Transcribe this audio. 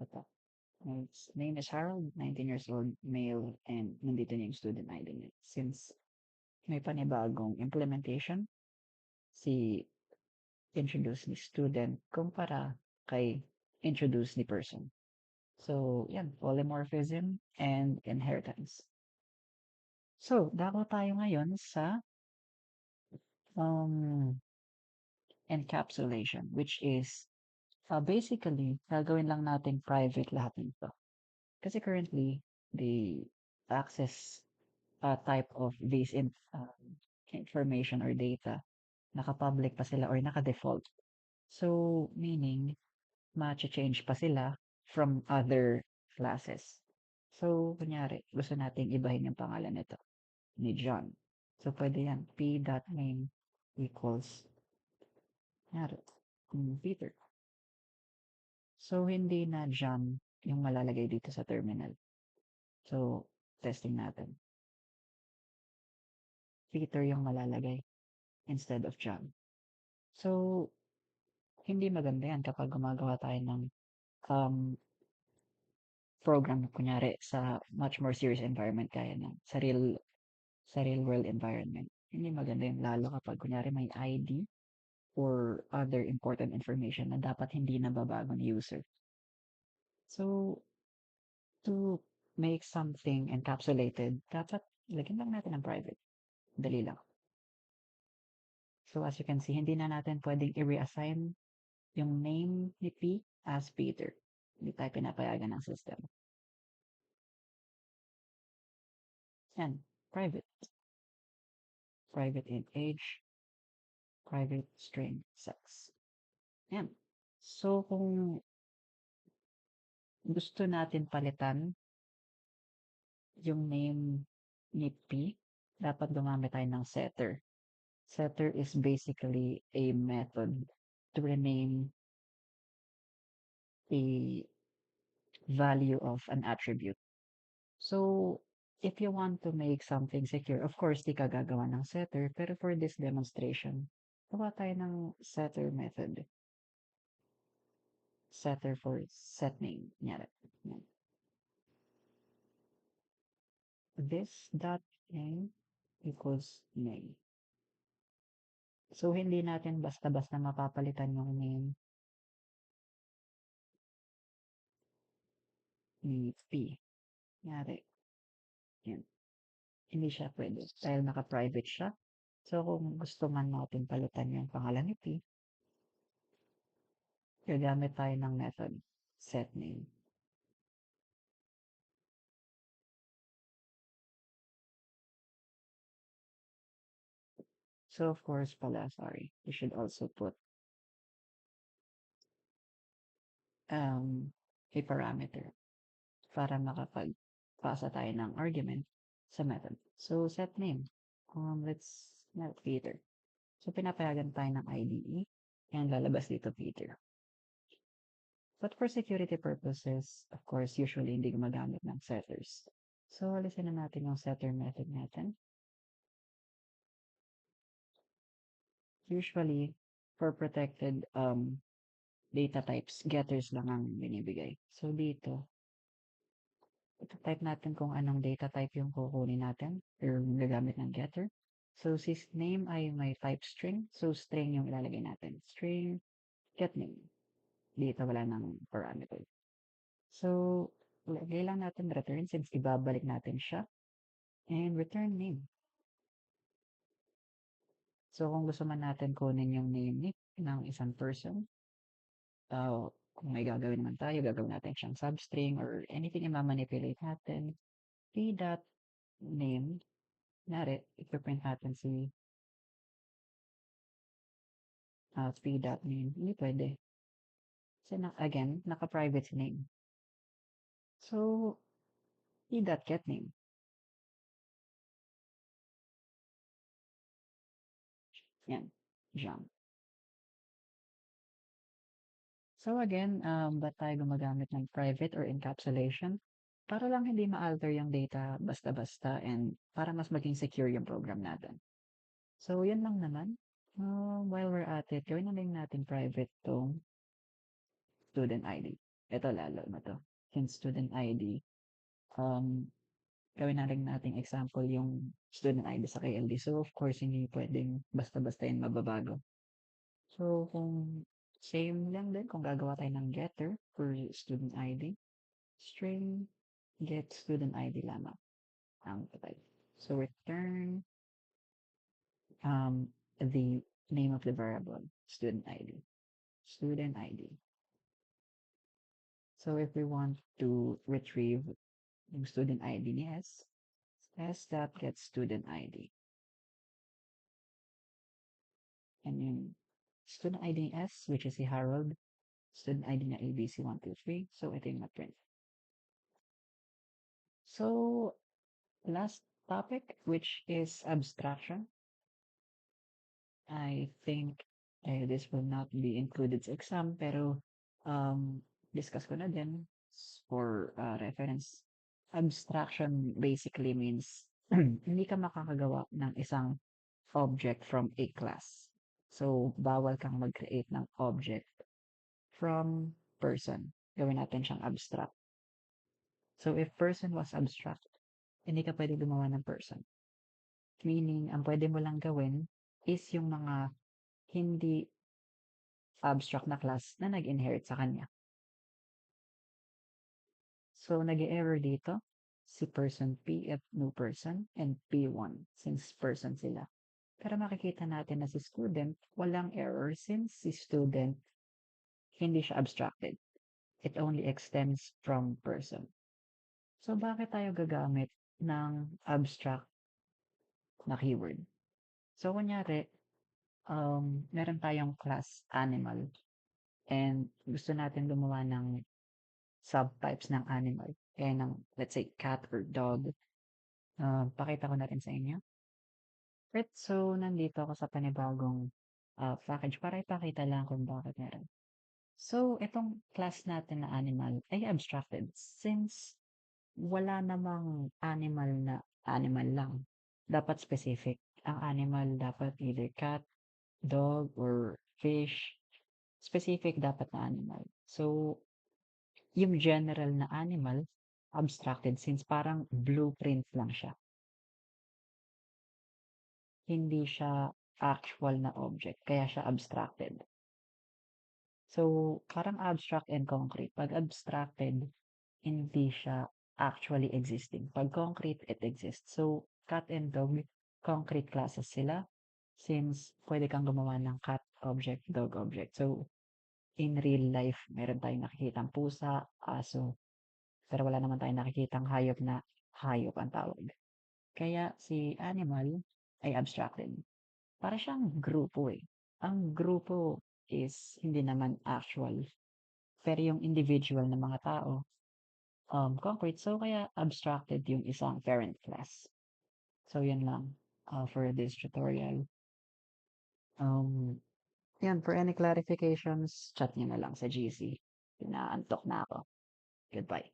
Ito. His name is Harold, 19 years old, male, and nandito niya yung student ID niya. Since may panibagong implementation, si introduce ni student kumpara kay introduce ni person. So, yan, polymorphism and inheritance. So, dako tayo ngayon sa um, encapsulation, which is basically, gagawin lang natin private lahat nito. Kasi currently, the access type of these information or data, naka-public pa sila or naka-default. So, meaning, ma-change pa sila from other classes. So, kunyari, gusto nating ibahin yung pangalan nito ni John. So, pwede yan. P.name equals, kunyari, Peter. So, hindi na John yung malalagay dito sa terminal. So, testing natin. Peter yung malalagay instead of John. So, hindi maganda yan kapag gumagawa tayo ng um, program, kunyari, sa much more serious environment kaya ng sa real world environment. Hindi maganda yun, lalo kapag kunyari may ID or other important information na dapat hindi nababago ng user. So, to make something encapsulated, dapat lagyan lang natin ng private. Dali lang. So, as you can see, hindi na natin pwedeng i-reassign yung name ni P as Peter. Hindi tayo pinapayagan ng system. Yan, private. Private in age, private string sex. Yan. So, kung gusto natin palitan yung name ni P, dapat gumamit tayo ng setter. Setter is basically a method to rename a value of an attribute. So, if you want to make something secure, of course, di ka gagawa ng setter, pero for this demonstration, gawa tayo ng setter method. Setter for set name. Yan. This dot name equals name. So, hindi natin basta-basta mapapalitan yung name ni P. Yari. Yan. Hindi siya pwede. Dahil naka-private siya. So, kung gusto man natin palitan yung pangalan ni P, gagamit tayo ng method set name. So, of course pala, sorry, we should also put a parameter para makapagpasa tayo ng argument sa method. So, set name. Let's not Peter. So, pinapayagan tayo ng IDE and lalabas dito Peter. But for security purposes, of course, usually hindi gumagamit ng setters. So, alisin na natin yung setter method natin. Usually, for protected data types, getters lang ang binibigay. So, dito, type natin kung anong data type yung kukunin natin or gagamit ng getter. So, name ay may type string. So, string yung ilalagay natin. String, get name. Dito wala ng parameter. So, lagay lang natin return since ibabalik natin siya. And return name. So, kung gusto man natin kunin yung name ng isang person, kung may gagawin naman tayo, gagawin natin siyang substring or anything i-manipulate natin. P.name, nari, i-print natin si p.name. Hindi pwede. Kasi again, naka-private name. So, p.getName. Yan, jump. So again, ba't tayo gumagamit ng private or encapsulation? Para lang hindi ma-alter yung data basta-basta and para mas maging secure yung program natin. So, yun lang naman. While we're at it, gawin na lang natin private tong student ID. Ito lalo na 'to, yung student ID, um, gawin na rin nating example yung student ID sa KLD. So, of course, hindi puwedeng basta-basta yan mababago. So, kung same lang din kung gagawa tayo ng getter for student ID, string get student ID lamang ang type. So, return the name of the variable, student ID. Student ID. So, if we want to retrieve yung student ID ni S dot get student ID. And yung student ID ni S, which is si Harold, student ID niya ABC123. So, ito yung na-print. So, last topic, which is abstraction. I think this will not be included sa exam, pero discuss ko na din for reference. Abstraction basically means hindi ka makakagawa ng isang object from a class. So, bawal kang mag-create ng object from person. Gawin natin siyang abstract. So, if person was abstract, hindi ka pwede gumawa ng person. Meaning, ang pwede mo lang gawin is yung mga hindi abstract na class na nag-inherit sa kanya. So, nag-error dito si person P at new person and P1 since person sila. Pero makikita natin na si student, walang error since si student hindi siya abstracted. It only extends from person. So, bakit tayo gagamit ng abstract na keyword? So, kunyari, meron tayong class animal and gusto natin gumawa ng subtypes ng animal. Kaya ng, let's say, cat or dog. Pakita ko na rin sa inyo. Right, so nandito ako sa panibagong package para ipakita lang kung bakit meron. So, itong class natin na animal ay abstracted since wala namang animal na animal lang. Dapat specific. Ang animal dapat either cat, dog, or fish. Specific dapat na animal. So, yung general na animal, abstracted since parang blueprint lang siya. Hindi siya actual na object, kaya siya abstracted. So, parang abstract and concrete. Pag abstracted, hindi siya actually existing. Pag concrete, it exists. So, cat and dog, concrete classes sila since pwede kang gumawa ng cat object, dog object. So, in real life, meron tayong nakikitang pusa, aso, pero wala naman tayong nakikitang hayop na hayop ang tawag. Kaya si animal ay abstracted. Para siyang grupo eh. Ang grupo is hindi naman actual. Pero yung individual na mga tao, concrete. So, kaya abstracted yung isang parent class. So, yan lang for this tutorial. Yan, for any clarifications, chat nyo na lang sa GC. Pinaantok na ako. Goodbye.